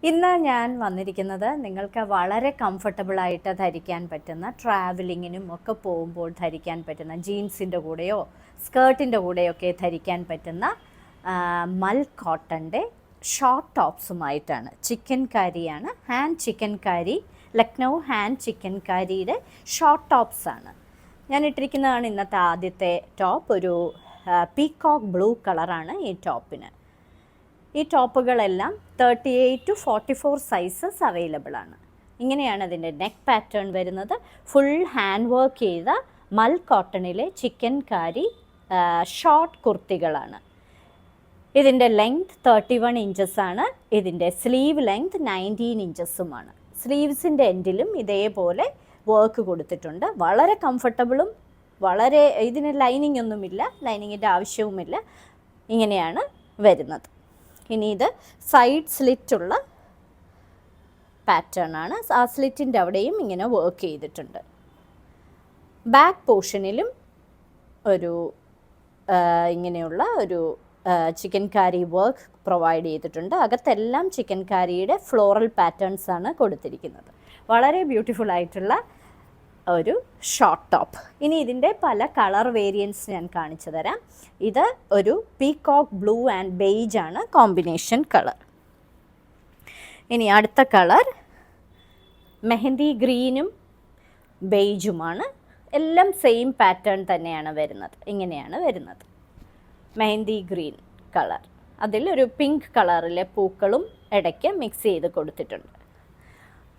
ഇന്ന് ഞാൻ വന്നിരിക്കുന്നത് നിങ്ങൾക്ക് വളരെ കംഫർട്ടബിളായിട്ട് ധരിക്കാൻ പറ്റുന്ന ട്രാവലിങ്ങിനും ഒക്കെ പോകുമ്പോൾ ധരിക്കാൻ പറ്റുന്ന ജീൻസിൻ്റെ കൂടെയോ സ്കേർട്ടിൻ്റെ കൂടെയൊക്കെ ധരിക്കാൻ പറ്റുന്ന മൽ കോട്ടൻ്റെ ഷോർട്ട് ടോപ്സുമായിട്ടാണ്. ചിക്കൻ കാരിയാണ്, hand chikankari, Lucknow hand ചിക്കൻ കാരിയുടെ ഷോർട്ട് ടോപ്സാണ് ഞാൻ ഇട്ടിരിക്കുന്നതാണ്. ഇന്നത്തെ ആദ്യത്തെ ടോപ്പ് ഒരു പീകോക്ക് ബ്ലൂ കളറാണ് ഈ ടോപ്പിന്. ഈ ടോപ്പുകളെല്ലാം 38 to 44 സൈസസ് അവൈലബിൾ ആണ്. ഇങ്ങനെയാണ് അതിൻ്റെ നെക്ക് പാറ്റേൺ വരുന്നത്. ഫുൾ ഹാൻഡ് വർക്ക് ചെയ്ത മൽ കോട്ടണിലെ ചിക്കൻ കാരി ഷോർട്ട് കുർത്തികളാണ്. ഇതിൻ്റെ ലെങ്ത് 31 ഇഞ്ചസ് ആണ്. ഇതിൻ്റെ സ്ലീവ് ലെങ്ത് 19 ഇഞ്ചസുമാണ്. സ്ലീവ്സിൻ്റെ എൻഡിലും ഇതേപോലെ വർക്ക് കൊടുത്തിട്ടുണ്ട്. വളരെ കംഫർട്ടബിളും വളരെ ഇതിന് ലൈനിങ് ഒന്നുമില്ല, ലൈനിങ്ങിൻ്റെ ആവശ്യവുമില്ല. ഇങ്ങനെയാണ് വരുന്നത്. ഇനി ഇത് സൈഡ് സ്ലിറ്റുള്ള പാറ്റേൺ ആണ്. ആ സ്ലിറ്റിൻ്റെ അവിടെയും ഇങ്ങനെ വർക്ക് ചെയ്തിട്ടുണ്ട്. ബാക്ക് പോർഷനിലും ഒരു ഇങ്ങനെയുള്ള ഒരു ചിക്കൻ കാരി വർക്ക് പ്രൊവൈഡ് ചെയ്തിട്ടുണ്ട്. അകത്തെല്ലാം ചിക്കൻ കാരിയുടെ ഫ്ലോറൽ പാറ്റേൺസ് ആണ് കൊടുത്തിരിക്കുന്നത്. വളരെ ബ്യൂട്ടിഫുൾ ആയിട്ടുള്ള ഒരു ഷോർട്ട് ടോപ്പ്. ഇനി ഇതിൻ്റെ പല കളർ വേരിയൻറ്റ്സ് ഞാൻ കാണിച്ചു തരാം. ഇത് ഒരു പീകോക്ക് ബ്ലൂ ആൻഡ് ബെയ്ജ് ആണ് കോമ്പിനേഷൻ കളർ. ഇനി അടുത്ത കളർ മെഹന്തി ഗ്രീനും ബെയ്ജുമാണ്. എല്ലാം സെയിം പാറ്റേൺ തന്നെയാണ് വരുന്നത്. ഇങ്ങനെയാണ് വരുന്നത്. മെഹന്തി ഗ്രീൻ കളർ, അതിൽ ഒരു പിങ്ക് കളറിലെ പൂക്കളും ഇടയ്ക്ക് മിക്സ് ചെയ്ത് കൊടുത്തിട്ടുണ്ട്.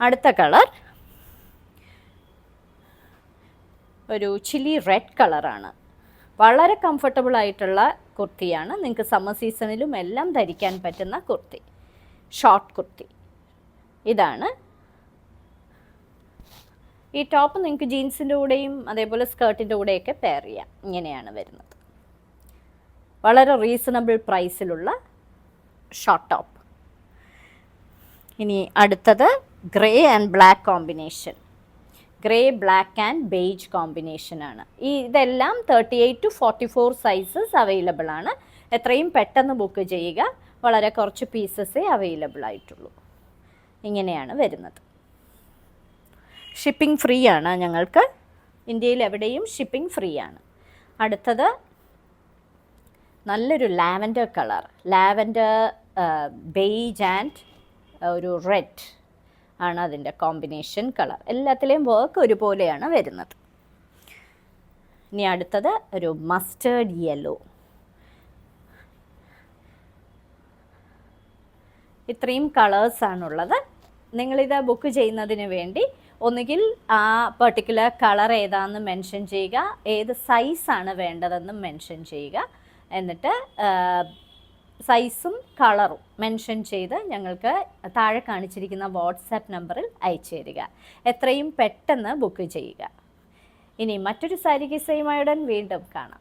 അടുത്ത കളർ ഒരു ചില്ലി റെഡ് കളറാണ്. വളരെ കംഫർട്ടബിൾ ആയിട്ടുള്ള കുർത്തിയാണ്. നിങ്ങൾക്ക് സമ്മർ സീസണിലും എല്ലാം ധരിക്കാൻ പറ്റുന്ന കുർത്തി, ഷോർട്ട് കുർത്തി. ഇതാണ് ഈ ടോപ്പ്. നിങ്ങൾക്ക് ജീൻസിൻ്റെ കൂടെയും അതേപോലെ സ്കേർട്ടിൻ്റെ കൂടെയൊക്കെ പെയർ ചെയ്യാം. ഇങ്ങനെയാണ് വരുന്നത്. വളരെ റീസണബിൾ പ്രൈസിലുള്ള ഷോർട്ട് ടോപ്പ്. ഇനി അടുത്തത് grey and black combination. Grey black and beige കോമ്പിനേഷനാണ്. ഇതെല്ലാം 38 to 44 സൈസസ് അവൈലബിൾ ആണ്. എത്രയും പെട്ടെന്ന് ബുക്ക് ചെയ്യുക. വളരെ കുറച്ച് പീസസേ അവൈലബിൾ ആയിട്ടുള്ളൂ. ഇങ്ങനെയാണ് വരുന്നത്. ഷിപ്പിംഗ് ഫ്രീ ആണ്. ഞങ്ങൾക്ക് ഇന്ത്യയിൽ എവിടെയും ഷിപ്പിംഗ് ഫ്രീ ആണ്. അടുത്തത് നല്ലൊരു lavender colour, lavender beige and ഒരു റെഡ് ആണ് അതിൻ്റെ കോമ്പിനേഷൻ കളർ. എല്ലാത്തിലെയും വർക്ക് ഒരുപോലെയാണ് വരുന്നത്. ഇനി അടുത്തത് ഒരു മസ്റ്റേർഡ് യെല്ലോ. ഇത്രയും കളേഴ്സാണുള്ളത്. നിങ്ങളിത് ബുക്ക് ചെയ്യുന്നതിന് വേണ്ടി ഒന്നുകിൽ ആ പെർട്ടിക്കുലർ കളർ ഏതാണെന്ന് മെൻഷൻ ചെയ്യുക, ഏത് സൈസാണ് വേണ്ടതെന്നും മെൻഷൻ ചെയ്യുക. എന്നിട്ട് സൈസും കളറും മെൻഷൻ ചെയ്ത് ഞങ്ങൾക്ക് താഴെ കാണിച്ചിരിക്കുന്ന വാട്സാപ്പ് നമ്പറിൽ അയച്ചു തരിക. എത്രയും പെട്ടെന്ന് ബുക്ക് ചെയ്യുക. ഇനി മറ്റൊരു സാരി കിസ്സയുമായുടൻ വീണ്ടും കാണാം.